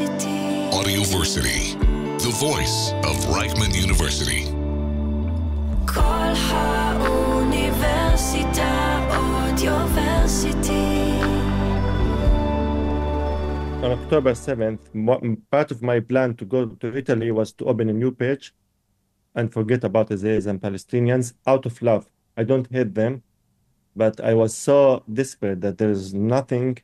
Audioversity, the voice of Reichman University. כל האוניברסיטה Audioversity. On October 7th, part of my plan to go to Italy was to open a new page and forget about Israelis and Palestinians out of love. I don't hate them, but I was so desperate that there's nothing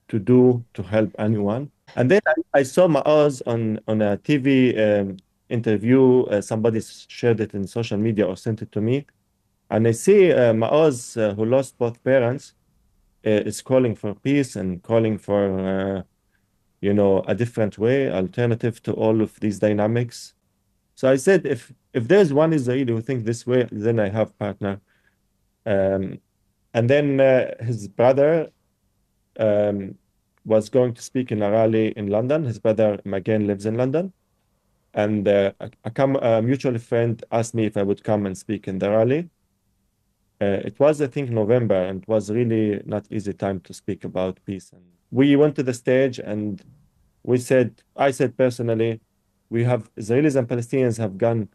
to do to help anyone. And then I saw Maoz on a TV interview. Somebody shared it in social media or sent it to me. And I see Maoz, who lost both parents, is calling for peace and calling for, a different way, alternative to all of these dynamics. So I said, if there's one Israeli who thinks this way, then I have partner. And then his brother was going to speak in a rally in London. His brother, Magen, lives in London. And a mutual friend asked me if I would come and speak in the rally. It was, I think, November, and it was really not easy time to speak about peace. And we went to the stage and I said personally, Israelis and Palestinians have gone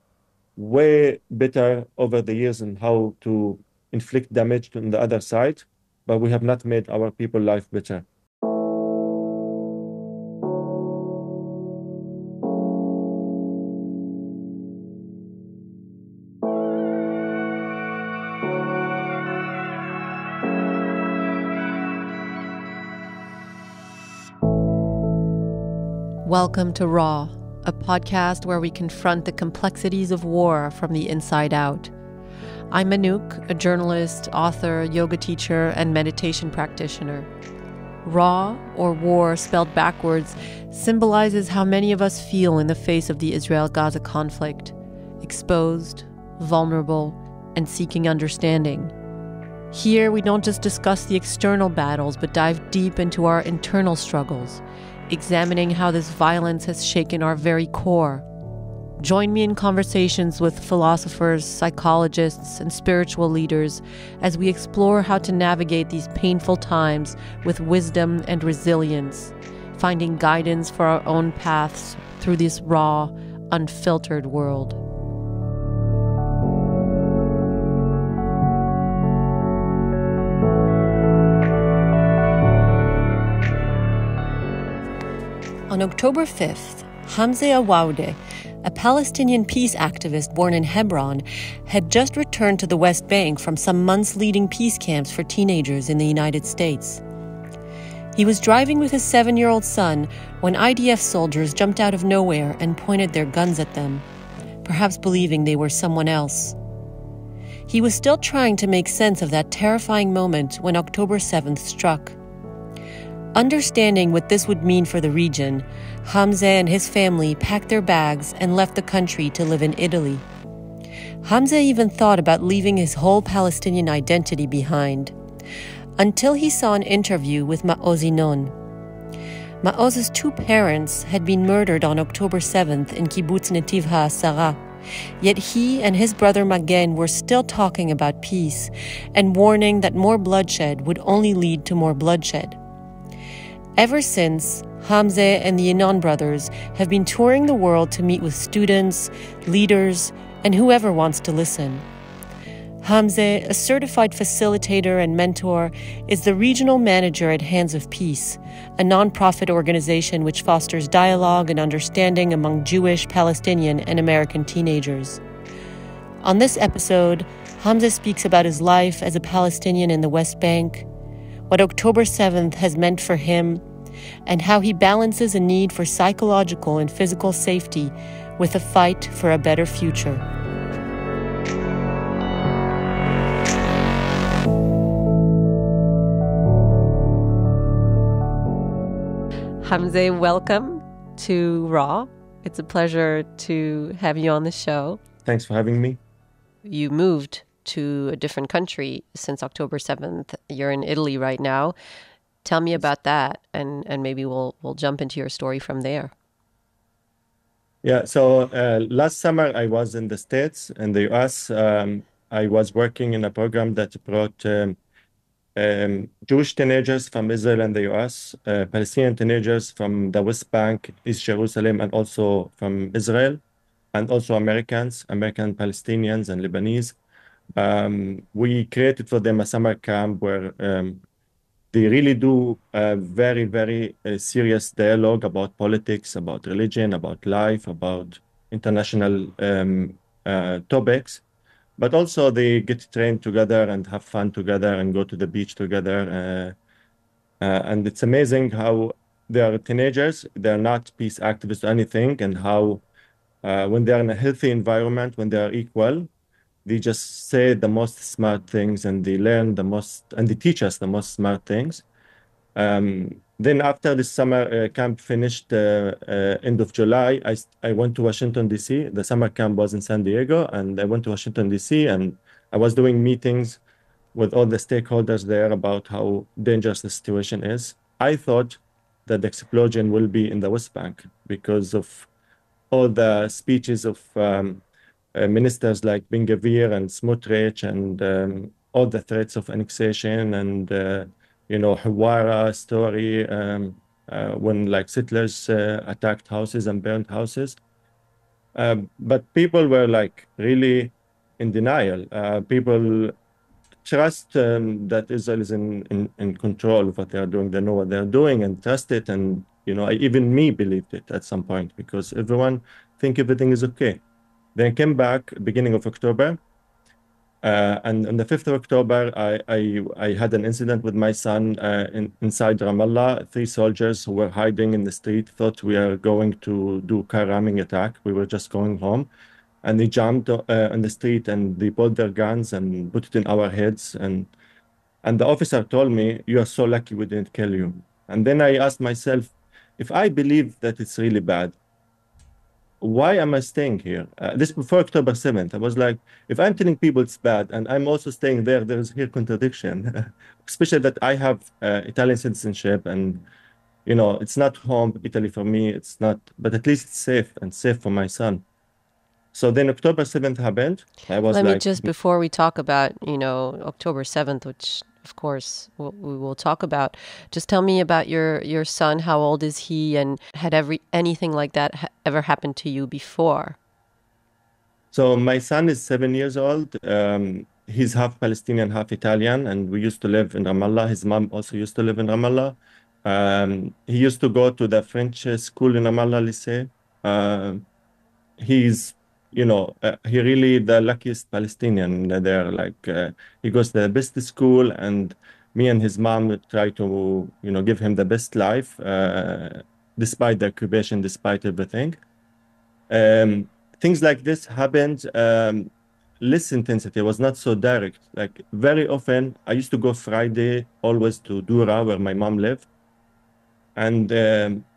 way better over the years in how to inflict damage on the other side, but we have not made our people life better. Welcome to Raw, a podcast where we confront the complexities of war from the inside out. I'm Anouk, a journalist, author, yoga teacher, and meditation practitioner. Raw, or war spelled backwards, symbolizes how many of us feel in the face of the Israel-Gaza conflict, exposed, vulnerable, and seeking understanding. Here, we don't just discuss the external battles, but dive deep into our internal struggles, examining how this violence has shaken our very core. Join me in conversations with philosophers, psychologists, and spiritual leaders as we explore how to navigate these painful times with wisdom and resilience, finding guidance for our own paths through this raw, unfiltered world. On October 5th, Hamze Awawde, a Palestinian peace activist born in Hebron, had just returned to the West Bank from some months leading peace camps for teenagers in the United States. He was driving with his 7-year-old son when IDF soldiers jumped out of nowhere and pointed their guns at them, perhaps believing they were someone else. He was still trying to make sense of that terrifying moment when October 7th struck. Understanding what this would mean for the region, Hamze and his family packed their bags and left the country to live in Italy. Hamze even thought about leaving his whole Palestinian identity behind, until he saw an interview with Maoz Inon. Maoz's 2 parents had been murdered on October 7th in Kibbutz Netiv Haasara, yet he and his brother Magen were still talking about peace and warning that more bloodshed would only lead to more bloodshed. Ever since, Hamze and the Inon brothers have been touring the world to meet with students, leaders, and whoever wants to listen. Hamze, a certified facilitator and mentor, is the regional manager at Hands of Peace, a nonprofit organization which fosters dialogue and understanding among Jewish, Palestinian, and American teenagers. On this episode, Hamze speaks about his life as a Palestinian in the West Bank, what October 7th has meant for him, and how he balances a need for psychological and physical safety with a fight for a better future. Hamze, welcome to Raw. It's a pleasure to have you on the show. Thanks for having me. You moved to a different country since October 7th. You're in Italy right now. Tell me about that, and maybe we'll jump into your story from there. Yeah, so last summer I was in the States, in the US. I was working in a program that brought Jewish teenagers from Israel and the US, Palestinian teenagers from the West Bank, East Jerusalem, and also from Israel, and also Americans, American Palestinians and Lebanese. We created for them a summer camp where they really do a very, very serious dialogue about politics, about religion, about life, about international topics. But also they get trained together and have fun together and go to the beach together. And it's amazing how they are teenagers, they're not peace activists or anything, and how when they're in a healthy environment, when they are equal, they just say the most smart things and they learn the most, and they teach us the most smart things. Then after the summer camp finished, end of July, I went to Washington, D.C. The summer camp was in San Diego, and I went to Washington, D.C., and I was doing meetings with all the stakeholders there about how dangerous the situation is. I thought that the explosion will be in the West Bank because of all the speeches of ministers like Ben-Gvir and Smotrich and all the threats of annexation and Hawara story when like settlers attacked houses and burned houses. But people were like really in denial. People trust that Israel is in control of what they are doing. They know what they're doing and trust it. And, even me believed it at some point because everyone think everything is okay. Then I came back beginning of October. And on the 5th of October, I had an incident with my son inside Ramallah. 3 soldiers who were hiding in the street thought we are going to do car ramming attack. We were just going home. And they jumped on the street and they pulled their guns and put it in our heads. And the officer told me, "You are so lucky we didn't kill you." And then I asked myself, if I believe that it's really bad, why am I staying here? This before October 7th. I was like, if I'm telling people it's bad and I'm also staying there, there is here contradiction, especially that I have Italian citizenship and, it's not home, Italy for me, it's not, but at least it's safe and safe for my son. So then October 7th happened. I was Let me like, just, before we talk about, October 7th, which of course we will talk about, just tell me about your son. How old is he? And had anything like that ever happened to you before? So my son is 7 years old. He's half Palestinian, half Italian, and we used to live in Ramallah. His mom also used to live in Ramallah. He used to go to the French school in Ramallah, lycée. He's, he really the luckiest Palestinian there. Like he goes to the best school, and me and his mom try to, give him the best life, despite the occupation, despite everything. Things like this happened less intensity. It was not so direct. Like very often, I used to go Friday always to Dura, where my mom lived. And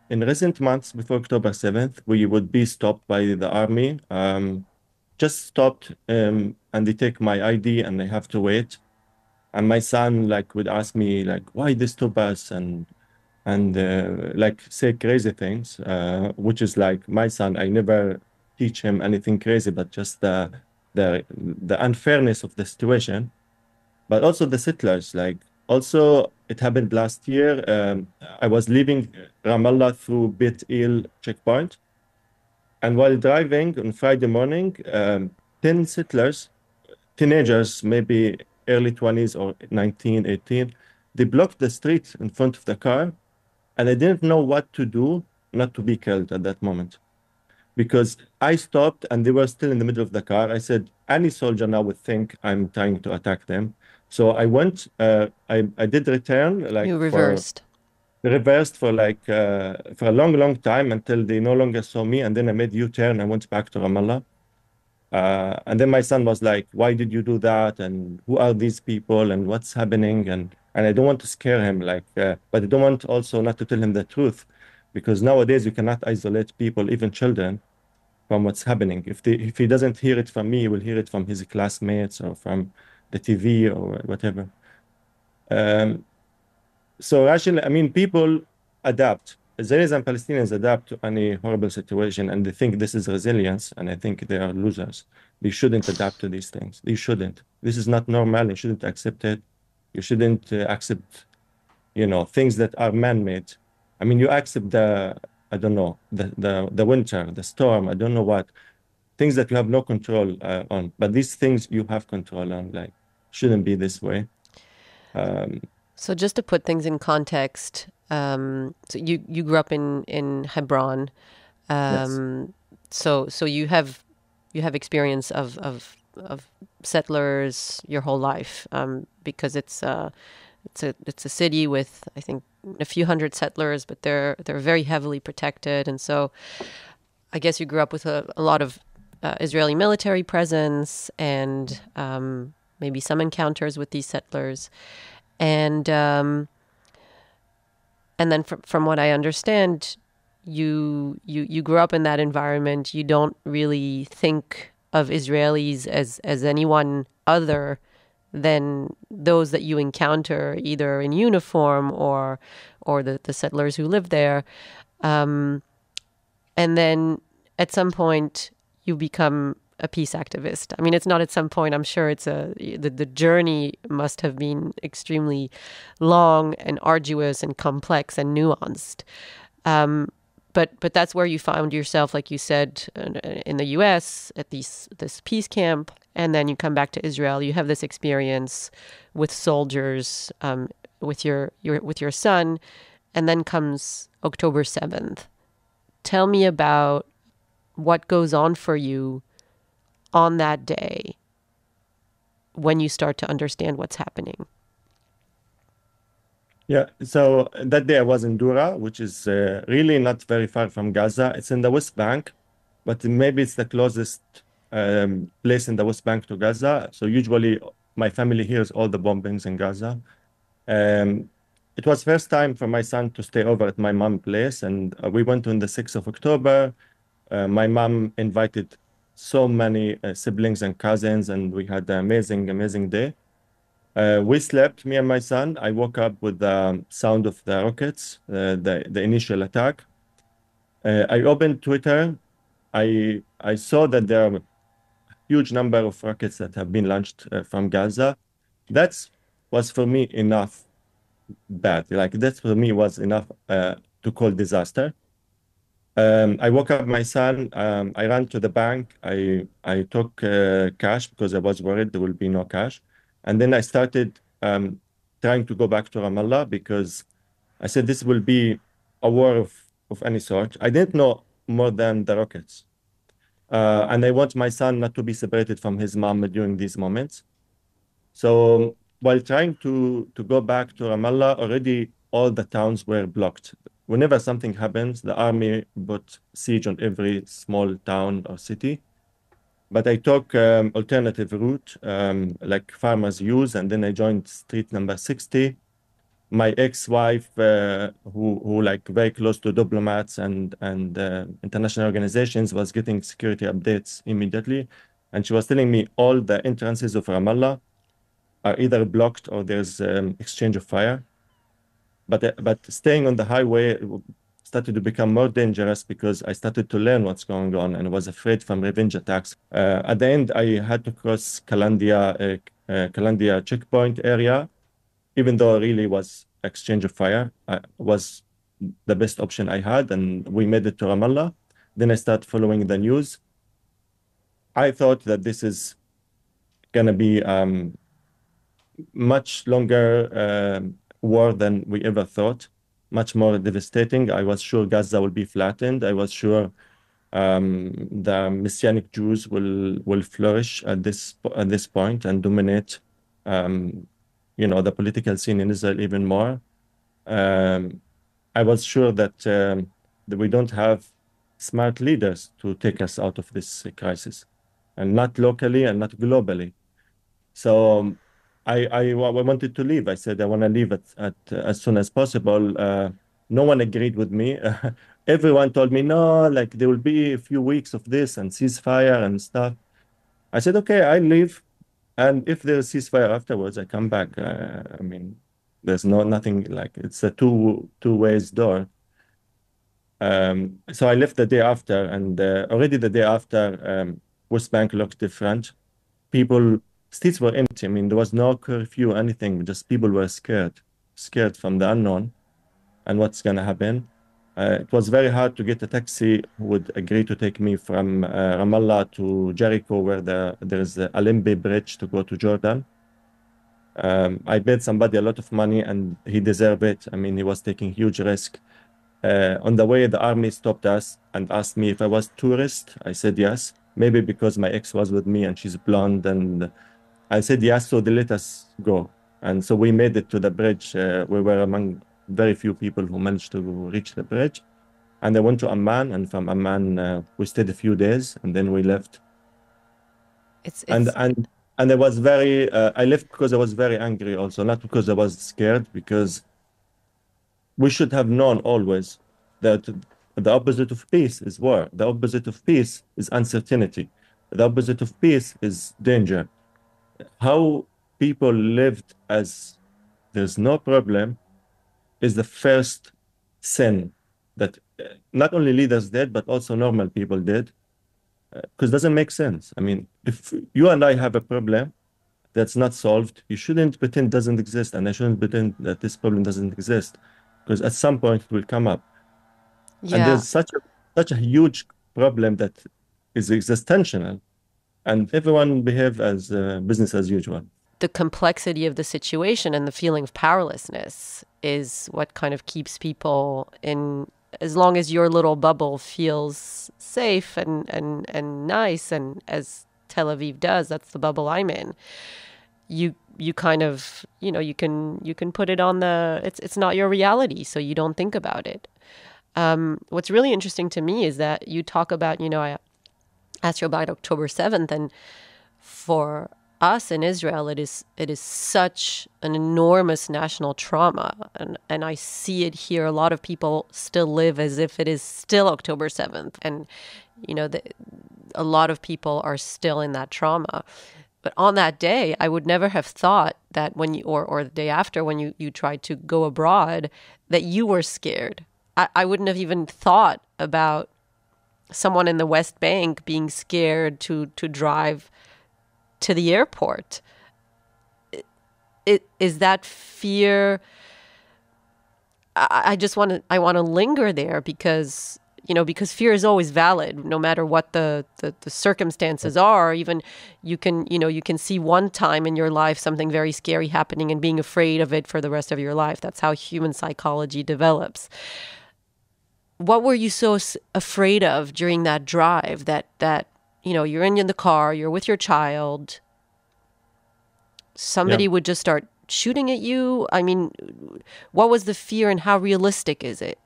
in recent months, before October 7th, we would be stopped by the army, just stopped, and they take my ID and I have to wait. And my son would ask me why they stop us and say crazy things, which is like my son. I never teach him anything crazy, but just the unfairness of the situation, but also the settlers. Also, it happened last year. I was leaving Ramallah through Beit El checkpoint, and while driving on Friday morning, 10 settlers, teenagers, maybe early 20s or 19, 18, they blocked the street in front of the car, and I didn't know what to do not to be killed at that moment. Because I stopped and they were still in the middle of the car. I said, any soldier now would think I'm trying to attack them. So I went, I did return. You reversed. Reversed for for a long time until they no longer saw me. And then I made U-turn. I went back to Ramallah. And then my son was like, why did you do that? And who are these people? And what's happening? And I don't want to scare him, but I don't want also not to tell him the truth. Because nowadays you cannot isolate people, even children, from what's happening. If he doesn't hear it from me, he will hear it from his classmates or from the TV or whatever. So actually, people adapt. Israelis and Palestinians adapt to any horrible situation, and they think this is resilience, and I think they are losers. They shouldn't adapt to these things. They shouldn't. This is not normal. They shouldn't accept it. You shouldn't accept, things that are man-made. I mean, you accept I don't know, the winter, the storm, I don't know what, things that you have no control on. But these things you have control on, like, shouldn't be this way. So just to put things in context, so you grew up in Hebron, Yes. so you have experience of settlers your whole life, because it's a city with, I think, a few hundred settlers, but they're very heavily protected, and so I guess you grew up with a lot of Israeli military presence and maybe some encounters with these settlers. And then from what I understand, you grew up in that environment. You don't really think of Israelis as anyone other than those that you encounter either in uniform or the settlers who live there. And then at some point you become a peace activist. I mean, it's not at some point. I'm sure it's the journey must have been extremely long and arduous and complex and nuanced. But that's where you found yourself, like you said, in the U.S. at this peace camp, and then you come back to Israel. You have this experience with soldiers, with your son, and then comes October 7th. Tell me about what goes on for you on that day when you start to understand what's happening. Yeah, so that day I was in Dura, which is really not very far from Gaza. It's in the West Bank, but maybe it's the closest place in the West Bank to Gaza. So usually my family hears all the bombings in Gaza. It was first time for my son to stay over at my mom's place, and we went on the 6th of October. My mom invited so many siblings and cousins, and we had an amazing, amazing day. We slept, me and my son. I woke up with the sound of the rockets, the initial attack. I opened Twitter. I saw that there are a huge number of rockets that have been launched from Gaza. That was for me enough bad. Like that for me was enough to call disaster. I woke up my son. I ran to the bank. I took cash because I was worried there will be no cash. And then I started trying to go back to Ramallah because I said this will be a war of any sort. I didn't know more than the rockets. And I want my son not to be separated from his mom during these moments. So while trying to go back to Ramallah, already all the towns were blocked. Whenever something happens, the army put siege on every small town or city. But I took alternative route, like farmers use, and then I joined street number 60. My ex-wife, who like very close to diplomats and international organizations, was getting security updates immediately, and she was telling me all the entrances of Ramallah are either blocked or there's exchange of fire. But staying on the highway started to become more dangerous because I started to learn what's going on and was afraid from revenge attacks. At the end, I had to cross Kalandia checkpoint area, even though it really was exchange of fire. Was the best option I had, and we made it to Ramallah. Then I started following the news. I thought that this is gonna be much longer war than we ever thought, much more devastating. I was sure Gaza will be flattened. I was sure the Messianic Jews will flourish at this point and dominate, the political scene in Israel even more. I was sure that we don't have smart leaders to take us out of this crisis, and not locally and not globally. So I wanted to leave. I said I want to leave as soon as possible. No one agreed with me. Everyone told me, no, like there will be a few weeks of this and ceasefire and stuff. I said, okay, I leave. And if there's ceasefire afterwards, I come back. I mean, there's nothing like it's a two ways door. So I left the day after, and already the day after, West Bank looked different. People streets were empty. I mean, there was no curfew, anything. Just people were scared from the unknown and what's going to happen. It was very hard to get a taxi who would agree to take me from Ramallah to Jericho, where there's a Alembe bridge to go to Jordan. I paid somebody a lot of money, and he deserved it. I mean, he was taking huge risk. On the way, the army stopped us and asked me if I was tourist. I said yes, maybe because my ex was with me and she's blonde, and I said yes, so they let us go. And so we made it to the bridge. We were among very few people who managed to reach the bridge. And I went to Amman, and from Amman, we stayed a few days, and then we left. And I was very, I left because I was very angry also, not because I was scared, because we should have known always that the opposite of peace is war. The opposite of peace is uncertainty. The opposite of peace is danger. How people lived as there's no problem is the first sin that not only leaders did, but also normal people did, because it doesn't make sense. I mean, if you and I have a problem that's not solved, you shouldn't pretend it doesn't exist, and I shouldn't pretend that this problem doesn't exist, because at some point it will come up. Yeah. And there's such a huge problem that is existential, and everyone behave as business as usual. The complexity of the situation and the feeling of powerlessness is what kind of keeps people in, as long as your little bubble feels safe and nice, and as Tel Aviv does, that's the bubble I'm in. You kind of, you can put it on it's not your reality, so you don't think about it. What's really interesting to me is that you talk about, I asked you about October 7th, and for us in Israel, it is such an enormous national trauma, and I see it here. A lot of people still live as if it is still October 7th, and a lot of people are still in that trauma. But on that day, I would never have thought that when you, or the day after, when you tried to go abroad, that you were scared. I wouldn't have even thought about someone in the West Bank being scared to drive to the airport. Is that fear? I want to linger there, because fear is always valid, no matter what the circumstances are. Even you can see one time in your life something very scary happening and being afraid of it for the rest of your life. That's how human psychology develops. What were you so afraid of during that drive that you're in the car, you're with your child, somebody would just start shooting at you? I mean, what was the fear, and how realistic is it?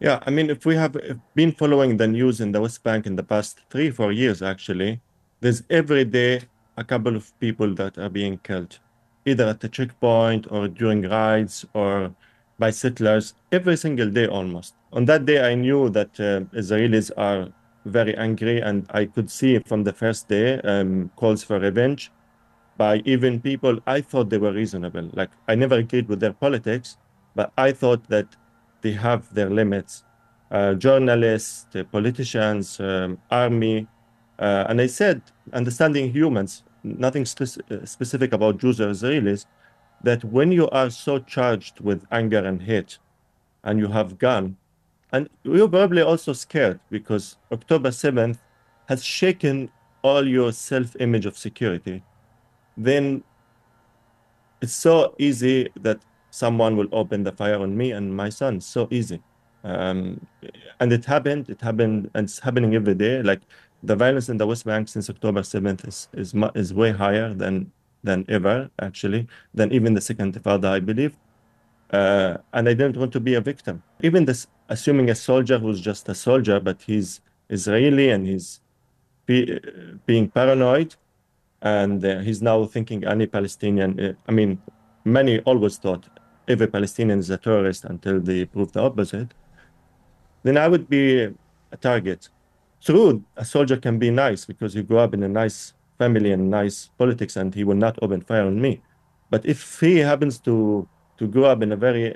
Yeah, I mean, if we have been following the news in the West Bank in the past 3-4 years, actually, there's every day a couple of people that are being killed, either at the checkpoint or during rides or by settlers, every single day almost. On that day, I knew that Israelis are very angry, and I could see from the first day calls for revenge by even people I thought they were reasonable. Like, I never agreed with their politics, but I thought that they have their limits. Journalists, politicians, army. And I said, understanding humans, nothing specific about Jews or Israelis, that when you are so charged with anger and hate, and you have gun, and you're probably also scared because October 7th has shaken all your self-image of security, then it's so easy that someone will open the fire on me and my son. So easy. And it happened, and it's happening every day. Like, the violence in the West Bank since October 7th is way higher than ever, actually, than even the second Intifada, I believe. And I didn't want to be a victim. Even this, assuming a soldier who's just a soldier, but he's Israeli and he's being paranoid, and he's now thinking any Palestinian, I mean, many always thought every Palestinian is a terrorist until they prove the opposite, then I would be a target. True, a soldier can be nice because he grew up in a nice family and nice politics, and he will not open fire on me. But if he happens to grow up in a very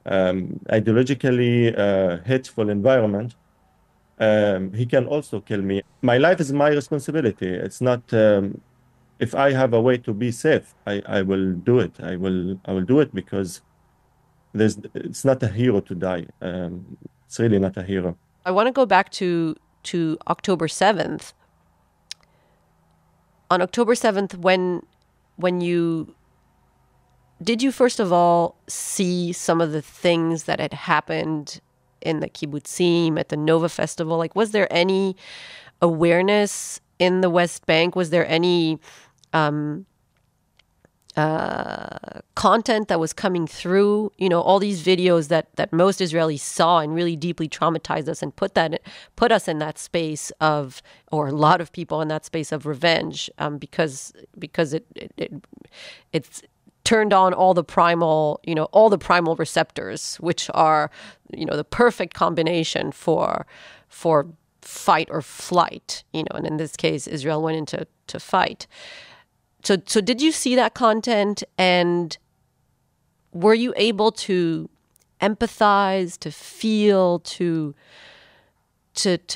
ideologically hateful environment, he can also kill me. My life is my responsibility. It's not, if I have a way to be safe, I will do it. I will do it because it's not a hero to die. It's really not a hero. I want to go back to October 7th. On October 7th, when did you first of all see some of the things that had happened in the kibbutzim, at the Nova Festival? Like, was there any awareness in the West Bank? Was there any content that was coming through? You know, all these videos that most Israelis saw and really deeply traumatized us and put us in that space of, or a lot of people in that space of revenge, because it's turned on all the primal receptors, which are, the perfect combination for fight or flight, and in this case, Israel went into fight. So did you see that content, and were you able to empathize, to feel, to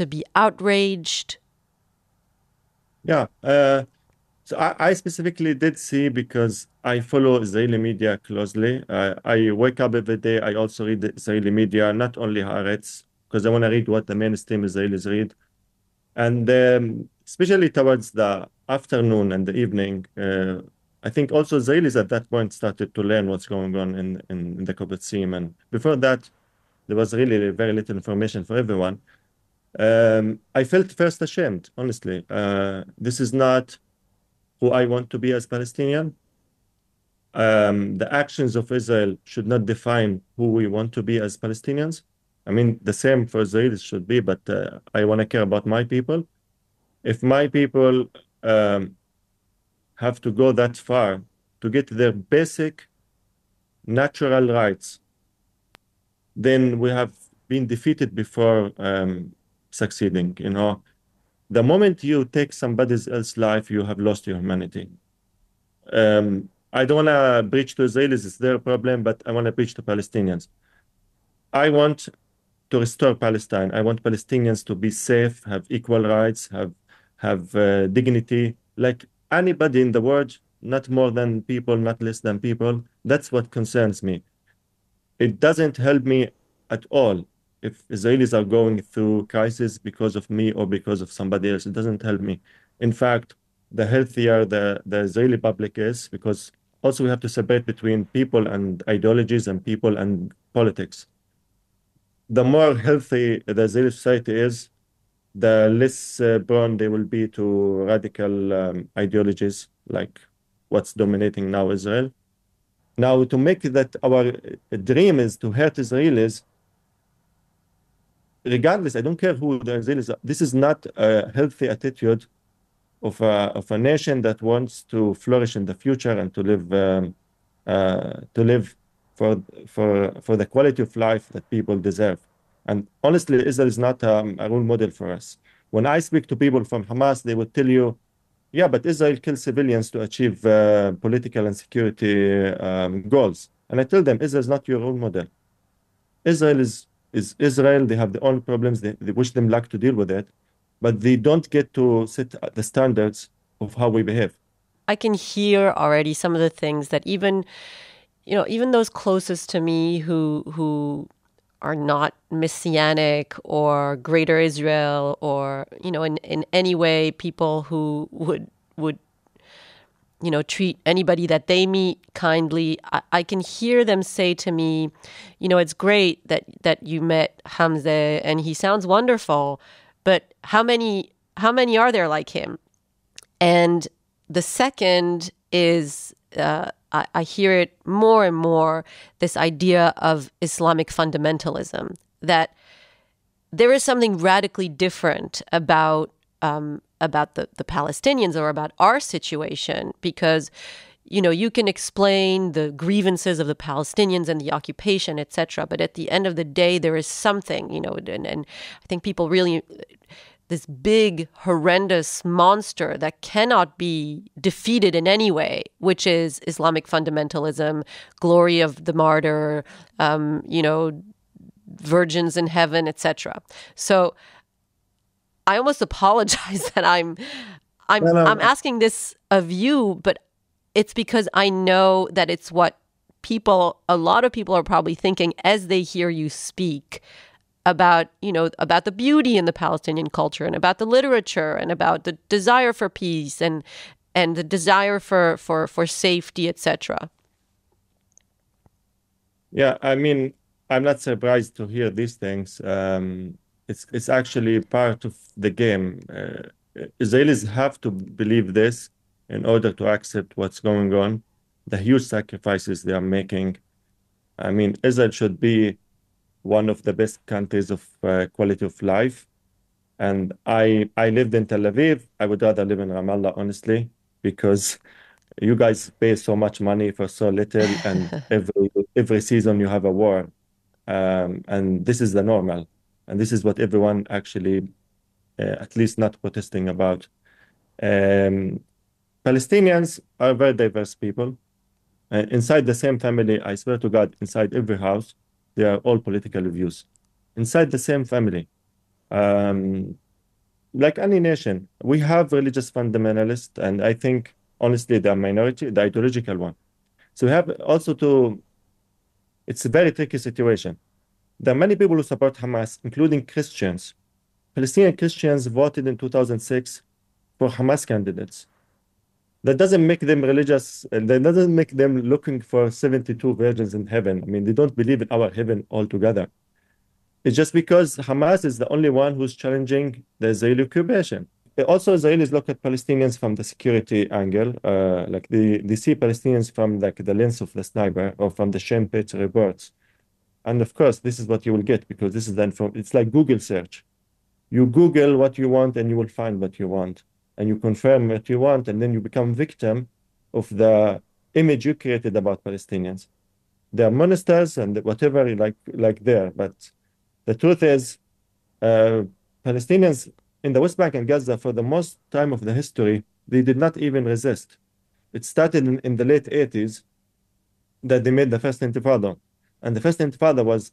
be outraged? Yeah. So I specifically did see, because I follow Israeli media closely. I wake up every day. I also read the Israeli media, not only Haaretz, because I want to read what the mainstream Israelis read. And especially towards the afternoon and the evening, I think also Israelis at that point started to learn what's going on in the kibbutzim. And before that, there was really very little information for everyone. I felt first ashamed, honestly. This is not who I want to be as Palestinian. The actions of Israel should not define who we want to be as Palestinians. I mean, the same for Israelis should be, but I want to care about my people. If my people have to go that far to get their basic natural rights, then we have been defeated before succeeding. The moment you take somebody else's life, you have lost your humanity. I don't want to preach to Israelis, it's their problem, but I want to preach to Palestinians. I want to restore Palestine. I want Palestinians to be safe, have equal rights, have dignity, like anybody in the world, not more than people, not less than people. That's what concerns me. It doesn't help me at all if Israelis are going through crisis because of me or because of somebody else. It doesn't help me. In fact, the healthier the Israeli public is, because also we have to separate between people and ideologies and people and politics. The more healthy the Israeli society is, the less prone they will be to radical ideologies like what's dominating now Israel. Now, to make that our dream is to hurt Israelis, regardless, I don't care who the Israelis are. This is not a healthy attitude of a nation that wants to flourish in the future and to live for the quality of life that people deserve. And honestly, Israel is not a role model for us. When I speak to people from Hamas, they would tell you, yeah, but Israel kills civilians to achieve political and security goals. And I tell them, Israel is not your role model. Israel is Israel. They have their own problems. They wish them luck to deal with it. But they don't get to set the standards of how we behave. I can hear already some of the things that even those closest to me who are not messianic or greater Israel or, in any way people who would treat anybody that they meet kindly. I can hear them say to me, it's great that you met Hamze and he sounds wonderful, but how many are there like him? And the second is, I hear it more and more, this idea of Islamic fundamentalism, that there is something radically different about the Palestinians or about our situation, because, you can explain the grievances of the Palestinians and the occupation, etc. But at the end of the day, there is something, and I think people really, this big, horrendous monster that cannot be defeated in any way, which is Islamic fundamentalism, glory of the martyr, virgins in heaven, etc. So I almost apologize that I'm No. asking this of you, but it's because I know that it's what a lot of people are probably thinking as they hear you speak about, about the beauty in the Palestinian culture and about the literature and about the desire for peace and the desire for safety, etc. Yeah, I mean, I'm not surprised to hear these things. It's actually part of the game. Israelis have to believe this in order to accept what's going on, the huge sacrifices they are making. I mean, Israel should be one of the best countries of quality of life. And I lived in Tel Aviv. I would rather live in Ramallah, honestly, because you guys pay so much money for so little, and every season you have a war. And this is the normal. And this is what everyone actually, at least not protesting about. Um, Palestinians are very diverse people. Inside the same family, I swear to God, inside every house, there are all political views. Inside the same family. Like any nation, we have religious fundamentalists, and I think, honestly, the minority, the ideological one. So we have also it's a very tricky situation. There are many people who support Hamas, including Christians. Palestinian Christians voted in 2006 for Hamas candidates. That doesn't make them religious, and that doesn't make them looking for 72 virgins in heaven. I mean, they don't believe in our heaven altogether. It's just because Hamas is the only one who's challenging the Israeli occupation. Also, Israelis look at Palestinians from the security angle, like they see Palestinians from like the lens of the sniper or from the Shem page reports. And of course, this is what you will get, because this is then it's like Google search. You Google what you want and you will find what you want. And you confirm what you want, and then you become victim of the image you created about Palestinians. They are monsters and whatever like there, but the truth is, Palestinians in the West Bank and Gaza, for the most time of the history, they did not even resist. It started in the late 80s that they made the first intifada. And the first intifada was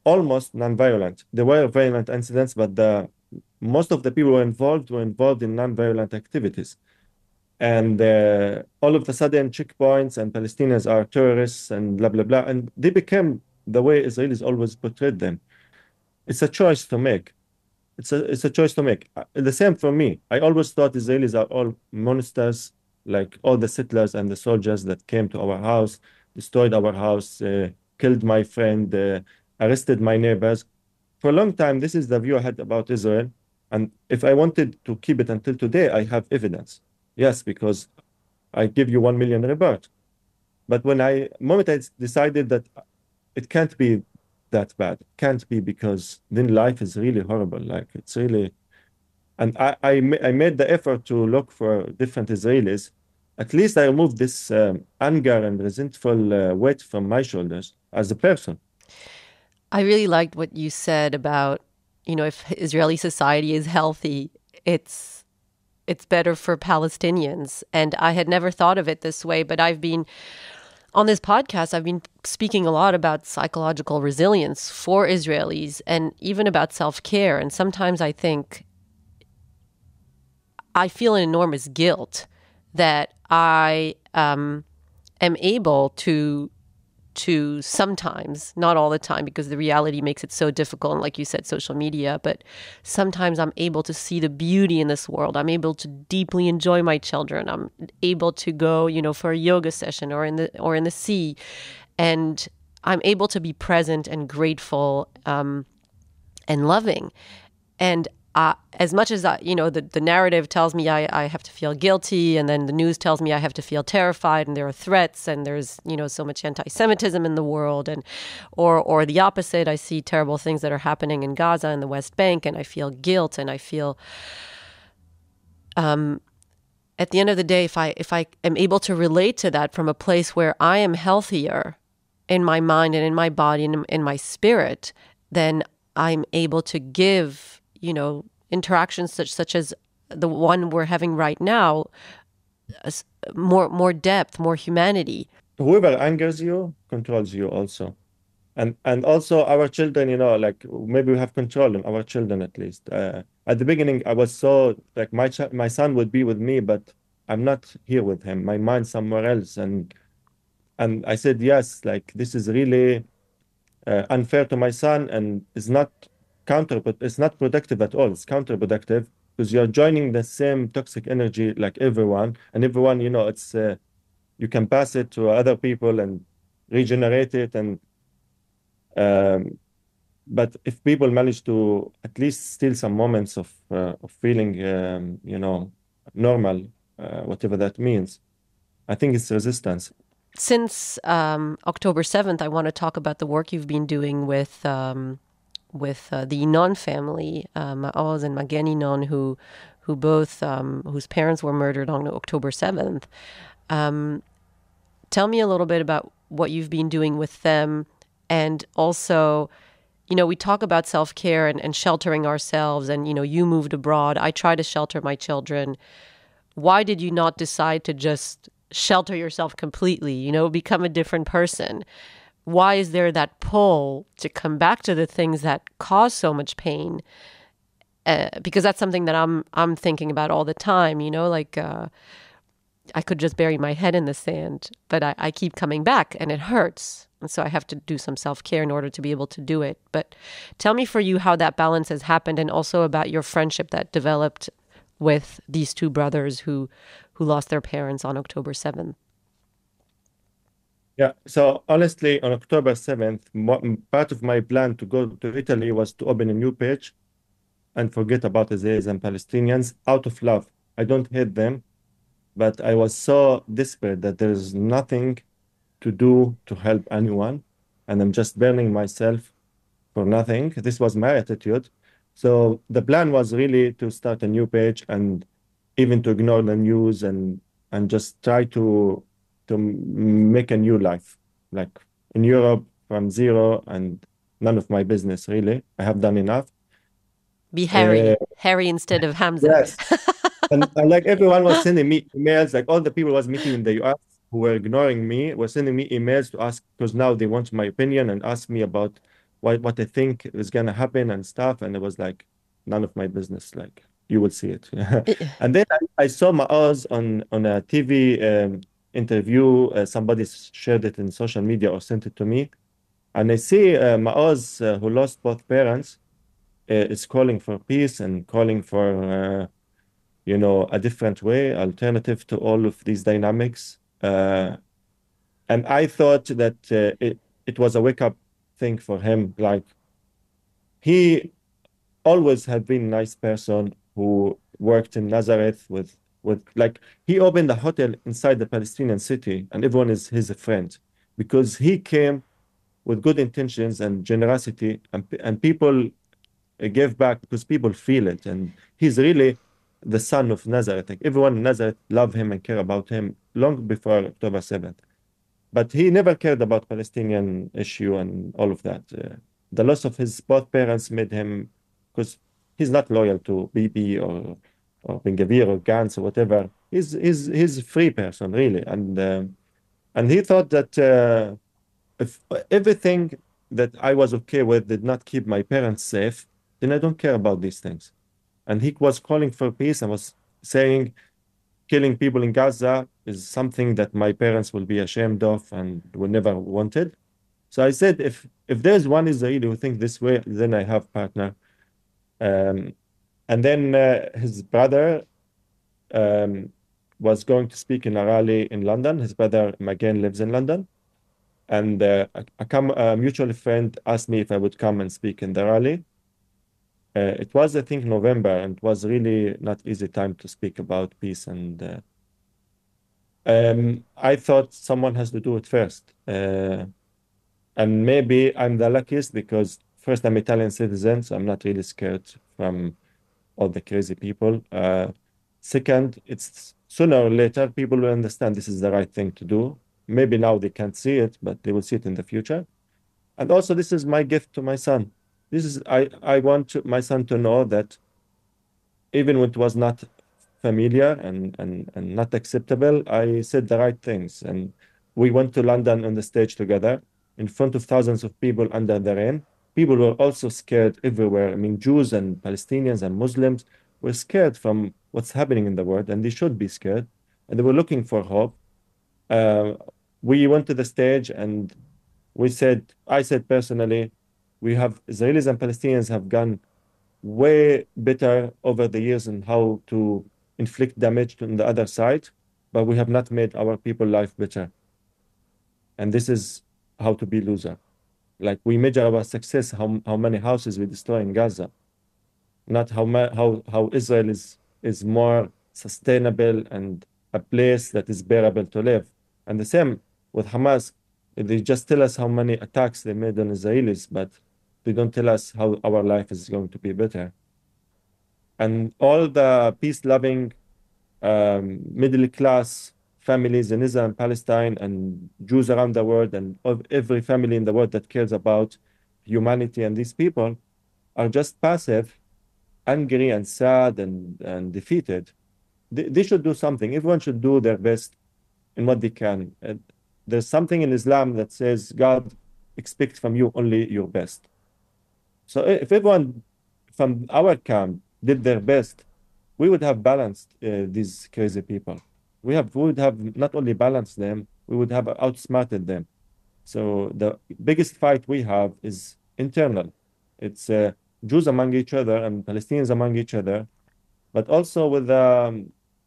almost non-violent. There were violent incidents, but most of the people were involved in non-violent activities. And all of a sudden, checkpoints and Palestinians are terrorists and blah, blah, blah. And they became the way Israelis always portrayed them. It's a choice to make. It's a choice to make. The same for me. I always thought Israelis are all monsters, like all the settlers and the soldiers that came to our house, destroyed our house, killed my friend, arrested my neighbors. For a long time, this is the view I had about Israel. And if I wanted to keep it until today, I have evidence. Yes, because I give you 1 million rebirth. But moment I decided that it can't be that bad. It can't be, because then life is really horrible. Like it's really, and I made the effort to look for different Israelis. At least I removed this anger and resentful weight from my shoulders as a person. I really liked what you said about, if Israeli society is healthy, it's better for Palestinians. And I had never thought of it this way, but on this podcast, I've been speaking a lot about psychological resilience for Israelis and even about self-care. And sometimes I feel an enormous guilt that I am able to sometimes, not all the time, because the reality makes it so difficult. And like you said, social media, but sometimes I'm able to see the beauty in this world. I'm able to deeply enjoy my children. I'm able to go, for a yoga session or in the sea. And I'm able to be present and grateful and loving. And as much as the narrative tells me I have to feel guilty, and then the news tells me I have to feel terrified, and there are threats, and there's so much anti-Semitism in the world, and or the opposite, I see terrible things that are happening in Gaza and the West Bank, and I feel guilt, and I feel at the end of the day, if I am able to relate to that from a place where I am healthier in my mind and in my body and in my spirit, then I'm able to give interactions such as the one we're having right now, more depth, more humanity. Whoever angers you controls you also. And also our children, like maybe we have control on our children at least. at the beginning, I was so like my son would be with me, but I'm not here with him. My mind's somewhere else, and I said yes. Like this is really unfair to my son, and it's not but it's not productive at all. It's counterproductive because you're joining the same toxic energy like everyone, and everyone, it's you can pass it to other people and regenerate it, and um, but if people manage to at least steal some moments of feeling, normal, whatever that means, I think it's resistance. Since October 7th, I want to talk about the work you've been doing with the Inon family, Maoz and Magen Inon, who both whose parents were murdered on October 7th. Tell me a little bit about what you've been doing with them, and also, we talk about self-care and sheltering ourselves, and you moved abroad. I try to shelter my children. Why did you not decide to just shelter yourself completely, become a different person? Why is there that pull to come back to the things that cause so much pain? Because that's something that I'm thinking about all the time, I could just bury my head in the sand, but I keep coming back and it hurts. And so I have to do some self-care in order to be able to do it. But tell me for you how that balance has happened, and also about your friendship that developed with these two brothers who lost their parents on October 7th. Yeah, so honestly, on October 7th, part of my plan to go to Italy was to open a new page and forget about Israelis and Palestinians out of love. I don't hate them, but I was so desperate that there's nothing to do to help anyone, and I'm just burning myself for nothing. This was my attitude. So the plan was really to start a new page and even to ignore the news and just try to make a new life, like in Europe from zero, and none of my business really. I have done enough. Be Harry instead of Hamze. Yes. and like everyone was sending me emails, like all the people was meeting in the US who were ignoring me were sending me emails to ask, because now they want my opinion and ask me about what I think is gonna happen and stuff. And it was like none of my business. Like you will see it. And then I saw Maoz on a TV interview. Somebody shared it in social media or sent it to me, and I see Maoz, who lost both parents, is calling for peace and calling for a different way, alternative to all of these dynamics. And I thought that it was a wake-up thing for him. Like, he always had been a nice person who worked in Nazareth with like, he opened a hotel inside the Palestinian city, and everyone is his friend because he came with good intentions and generosity, and people gave back because people feel it. And he's really the son of Nazareth. Like, everyone in Nazareth love him and care about him long before October 7th. But he never cared about Palestinian issue and all of that. The loss of his both parents made him, because he's not loyal to Bibi or Ben-Gvir or Gantz or whatever. He's a free person, really. And he thought that if everything that I was okay with did not keep my parents safe, then I don't care about these things. And he was calling for peace and was saying killing people in Gaza is something that my parents will be ashamed of and will never wanted. So I said, if there's one Israeli who thinks this way, then I have partner. And then his brother was going to speak in a rally in London. His brother Magen lives in London. And a mutual friend asked me if I would come and speak in the rally. It was, I think, November, and it was really not easy time to speak about peace. And I thought someone has to do it first. And maybe I'm the luckiest because first, I'm Italian citizen, so I'm not really scared from all the crazy people. Second, it's sooner or later, people will understand this is the right thing to do. Maybe now they can't see it, but they will see it in the future. And also, this is my gift to my son. I want my son to know that even when it was not familiar and not acceptable, I said the right things. And we went to London on the stage together in front of thousands of people under the rain. people were also scared everywhere. I mean, Jews and Palestinians and Muslims were scared from what's happening in the world, and they should be scared. And they were looking for hope. We went to the stage and I said personally, Israelis and Palestinians have gone way better over the years in how to inflict damage on the other side, but we have not made our people life better. And this is how to be loser. Like we measure our success, how many houses we destroy in Gaza, not how Israel is more sustainable and a place that is bearable to live. And the same with Hamas. They just tell us how many attacks they made on Israelis, but they don't tell us how our life is going to be better. And all the peace-loving middle-class families in Israel and Palestine and Jews around the world and every family in the world that cares about humanity and these people are just passive, angry and sad and defeated. They should do something. Everyone should do their best in what they can. There's something in Islam that says God expects from you only your best. So if everyone from our camp did their best, we would have balanced these crazy people. We would have not only balanced them, we would have outsmarted them. So the biggest fight we have is internal. It's Jews among each other and Palestinians among each other, but also with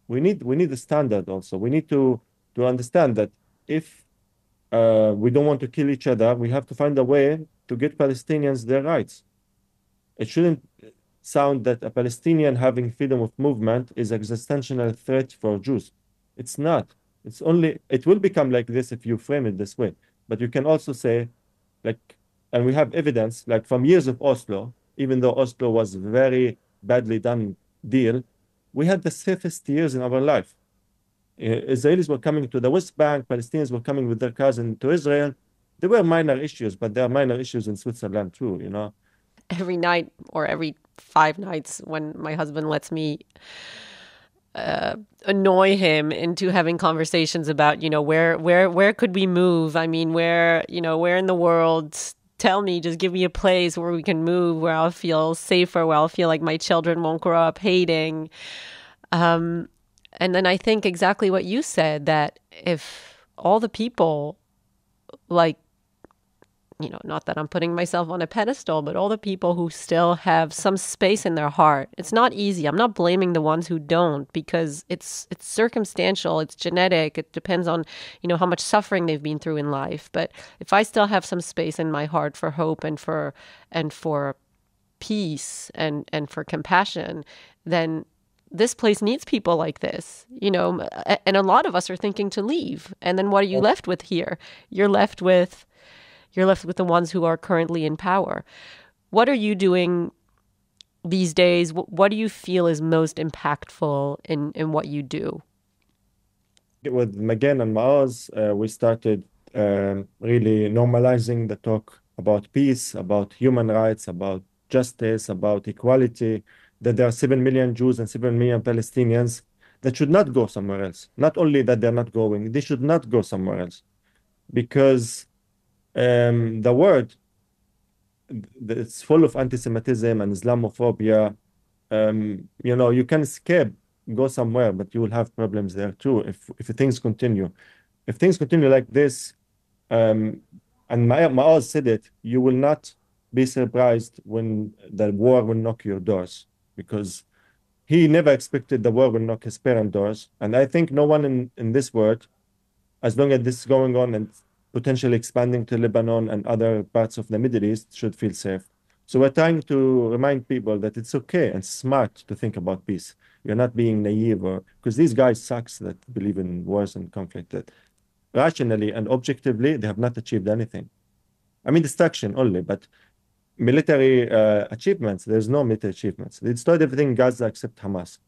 we need a standard also. We need to understand that if we don't want to kill each other, we have to find a way to get Palestinians their rights. It shouldn't sound that a Palestinian having freedom of movement is an existential threat for Jews. It's not. It will become like this if you frame it this way. But you can also say, and we have evidence, like from years of Oslo, even though Oslo was a very badly done deal, we had the safest years in our life. Israelis were coming to the West Bank, Palestinians were coming with their cars into Israel. There were minor issues, but there are minor issues in Switzerland too, you know. Every night or every 5 nights when my husband lets me annoy him into having conversations about, where could we move? I mean, where in the world, tell me, just give me a place where we can move, where I'll feel safer, where I'll feel like my children won't grow up hating. And then I think exactly what you said, that if all the people, not that I'm putting myself on a pedestal, but all the people who still have some space in their heart, it's not easy. I'm not blaming the ones who don't, because it's circumstantial, it's genetic, it depends on, how much suffering they've been through in life. But if I still have some space in my heart for hope and for peace and for compassion, then this place needs people like this, and a lot of us are thinking to leave. And then what are you left with here? You're left with the ones who are currently in power. What are you doing these days? What do you feel is most impactful in what you do? With Magen and Maoz, we started really normalizing the talk about peace, about human rights, about justice, about equality, that there are 7 million Jews and 7 million Palestinians that should not go somewhere else. Not only that they're not going, they should not go somewhere else. Because the world, it's full of anti-Semitism and Islamophobia. You can escape, go somewhere, but you will have problems there too if things continue. If things continue like this, and Maoz said it, you will not be surprised when the war will knock your doors, because he never expected the war will knock his parents' doors. And I think no one in this world, as long as this is going on and potentially expanding to Lebanon and other parts of the Middle East, should feel safe. So we're trying to remind people that it's okay and smart to think about peace. You're not being naive, because these guys sucks that believe in wars and conflict, that rationally and objectively, they have not achieved anything. I mean, destruction only, but military achievements, there's no military achievements. They destroyed everything in Gaza except Hamas.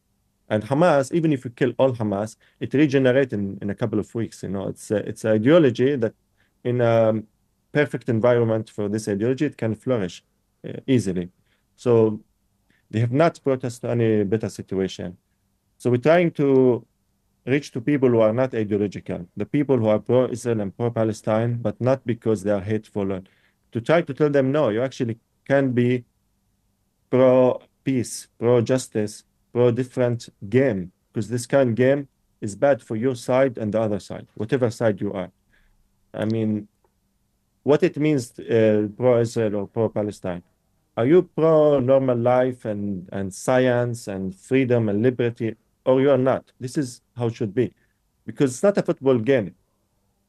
And Hamas, even if you kill all Hamas, it regenerates in a couple of weeks. It's an ideology that in a perfect environment for this ideology, it can flourish easily. So they have not brought us to any better situation. So we're trying to reach to people who are not ideological, the people who are pro-Israel and pro-Palestine, but not because they are hateful, to try to tell them, no, you actually can be pro-peace, pro-justice, pro-different game, because this kind of game is bad for your side and the other side, whatever side you are. I mean, what it means pro-Israel or pro-Palestine. Are you pro-normal life and science and freedom and liberty, or you are not? This is how it should be, because it's not a football game.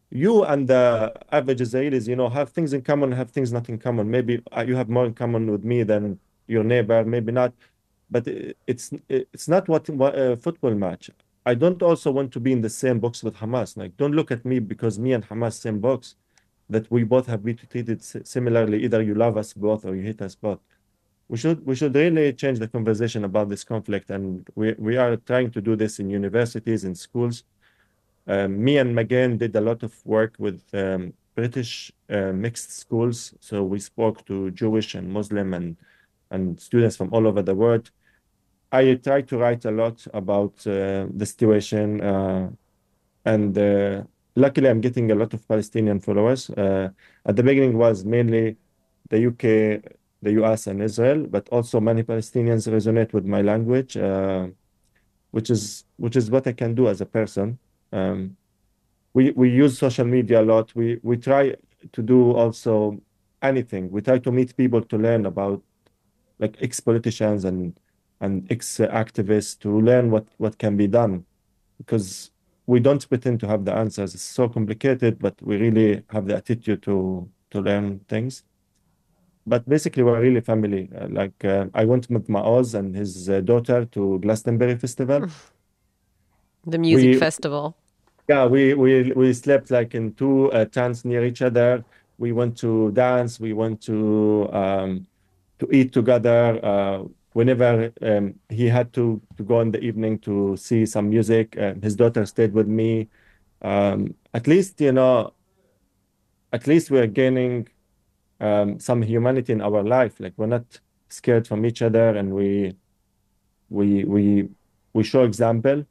You and the average Israelis, have things in common, have things not in common. Maybe you have more in common with me than your neighbor, maybe not. But it's not what a football match. I don't also want to be in the same box with Hamas. Like, don't look at me because me and Hamas same box, that we both have been treated similarly. Either you love us both or you hate us both. We should really change the conversation about this conflict, and we are trying to do this in universities, in schools. Me and Magen did a lot of work with British mixed schools. So we spoke to Jewish and Muslim and students from all over the world. I tried to write a lot about the situation, and luckily I'm getting a lot of Palestinian followers. At the beginning was mainly the UK, the US, and Israel, but also many Palestinians resonate with my language, which is what I can do as a person. We use social media a lot. We try to do also anything. We try to meet people to learn about, like, ex-politicians and ex-activists, to learn what can be done, because we don't pretend to have the answers. It's so complicated, but we really have the attitude to learn things. But basically, we're really family. I went with Maoz and his daughter to Glastonbury Festival. The music We festival. Yeah, we slept like in two tents near each other. We went to dance. We went to eat together. Whenever he had to go in the evening to see some music, his daughter stayed with me. At least we're gaining some humanity in our life. Like, we're not scared from each other, and we show example.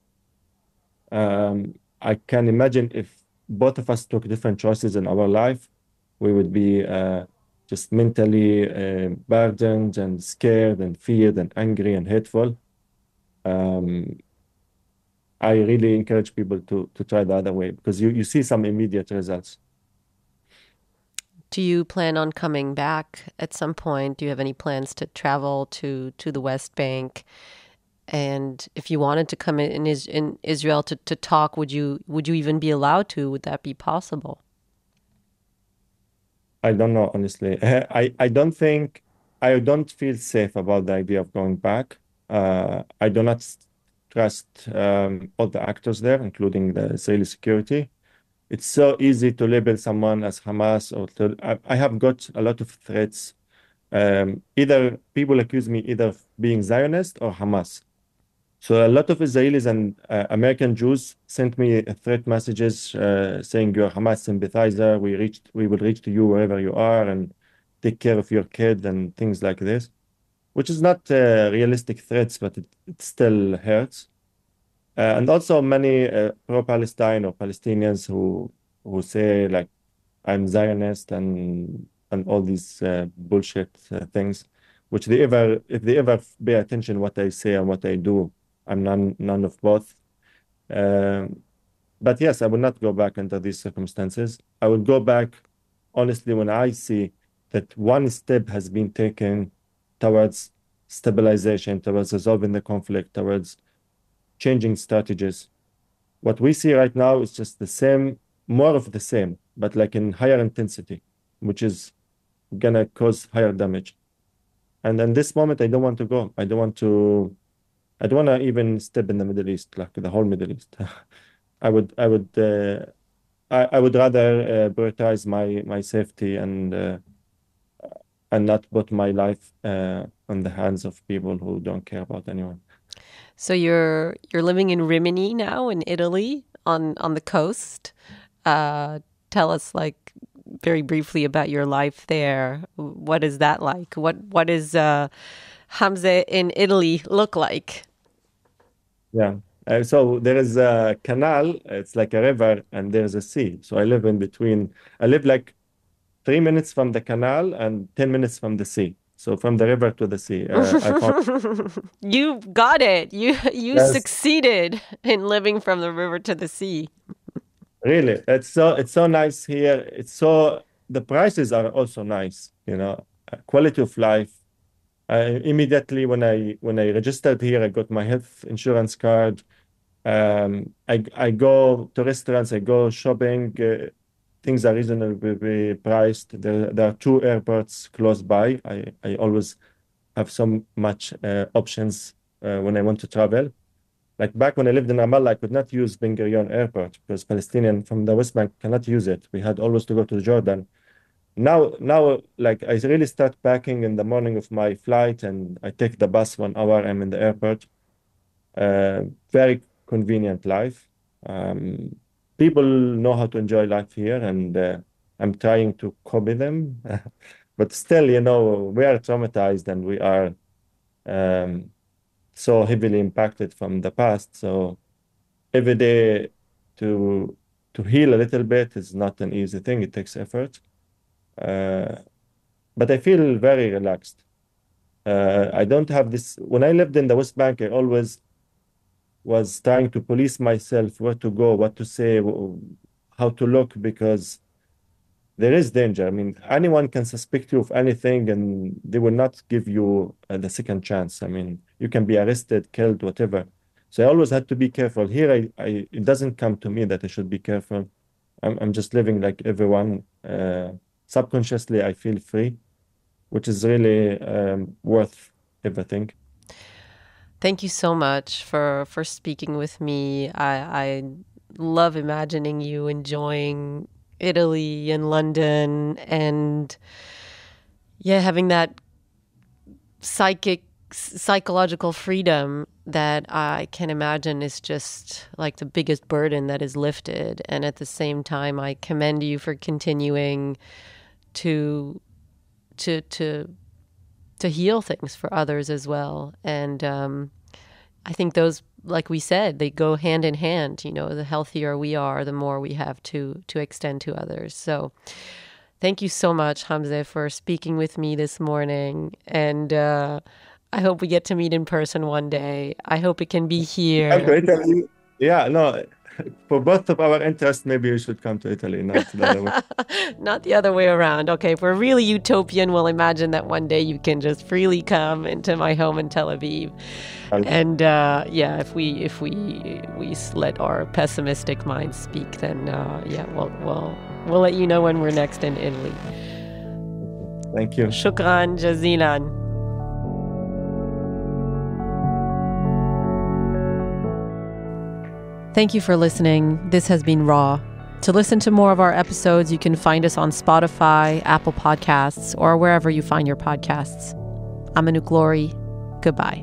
I can imagine if both of us took different choices in our life, we would be just mentally burdened and scared and feared and angry and hateful. I really encourage people to try the other way, because you see some immediate results. Do you plan on coming back at some point? Do you have any plans to travel to the West Bank? And if you wanted to come in Israel to talk, would you even be allowed to? Would that be possible? I don't know, honestly. I don't feel safe about the idea of going back. I do not trust all the actors there, including the Israeli security. It's so easy to label someone as Hamas, I have got a lot of threats. Either people accuse me either of being Zionist or Hamas. So a lot of Israelis and American Jews sent me threat messages saying, you're a Hamas sympathizer. We will reach to you wherever you are and take care of your kid and things like this, which is not realistic threats, but it still hurts. And also many pro-Palestine or Palestinians who say, like, I'm Zionist and all these bullshit things, which if they ever pay attention what I say and what I do, I'm none of both. But yes, I will not go back under these circumstances. I will go back, honestly, when I see that one step has been taken towards stabilization, towards resolving the conflict, towards changing strategies. What we see right now is just the same, more of the same, but like in higher intensity, which is gonna cause higher damage. And in this moment, I don't want to go. I don't want to even step in the Middle East, like the whole Middle East. I would rather prioritize my safety and not put my life on the hands of people who don't care about anyone. So you're living in Rimini now in Italy on the coast. Tell us, like, very briefly about your life there. What is that like? What is Hamze in Italy look like? Yeah. So there is a canal, it's like a river, and there's a sea. So I live in between. I live like 3 minutes from the canal and 10 minutes from the sea. So from the river to the sea. I found You got it. You Yes. succeeded in living from the river to the sea. Really, it's so nice here. The prices are also nice, quality of life. Immediately when I registered here, I got my health insurance card. I go to restaurants, I go shopping. Things are reasonably priced. There are 2 airports close by. I always have so much options when I want to travel. Like back when I lived in Ramallah, I could not use Ben Gurion Airport because Palestinian from the West Bank cannot use it. We had always to go to Jordan. Now, like I really start packing in the morning of my flight, and I take the bus 1 hour. I'm in the airport. Very convenient life. People know how to enjoy life here, and I'm trying to copy them. But still, we are traumatized, and we are so heavily impacted from the past. So every day to heal a little bit is not an easy thing. It takes effort. But I feel very relaxed. I don't have this. When I lived in the West Bank, I always was trying to police myself, where to go, what to say, how to look, because there is danger. I mean, anyone can suspect you of anything, and they will not give you the second chance. I mean, you can be arrested, killed, whatever. So I always had to be careful. Here, it doesn't come to me that I should be careful. I'm just living like everyone. Subconsciously, I feel free, which is really worth everything. Thank you so much for speaking with me. I love imagining you enjoying Italy and London, and having that psychological freedom that I can imagine is just like the biggest burden that is lifted. And at the same time, I commend you for continuing to heal things for others as well. And I think those, like we said, they go hand in hand. The healthier we are, the more we have to extend to others. So thank you so much, Hamze, for speaking with me this morning. And I hope we get to meet in person one day. I hope it can be here. Come to Italy. Yeah, no, for both of our interests, maybe you should come to Italy, not the other way. Not the other way around. Okay, if we're really utopian, we'll imagine that one day you can just freely come into my home in Tel Aviv. And if we let our pessimistic minds speak, then we'll let you know when we're next in Italy. Thank you. Shukran jazilan. Thank you for listening. This has been Raw. To listen to more of our episodes, you can find us on Spotify, Apple Podcasts, or wherever you find your podcasts. I'm Anouk Glory. Goodbye.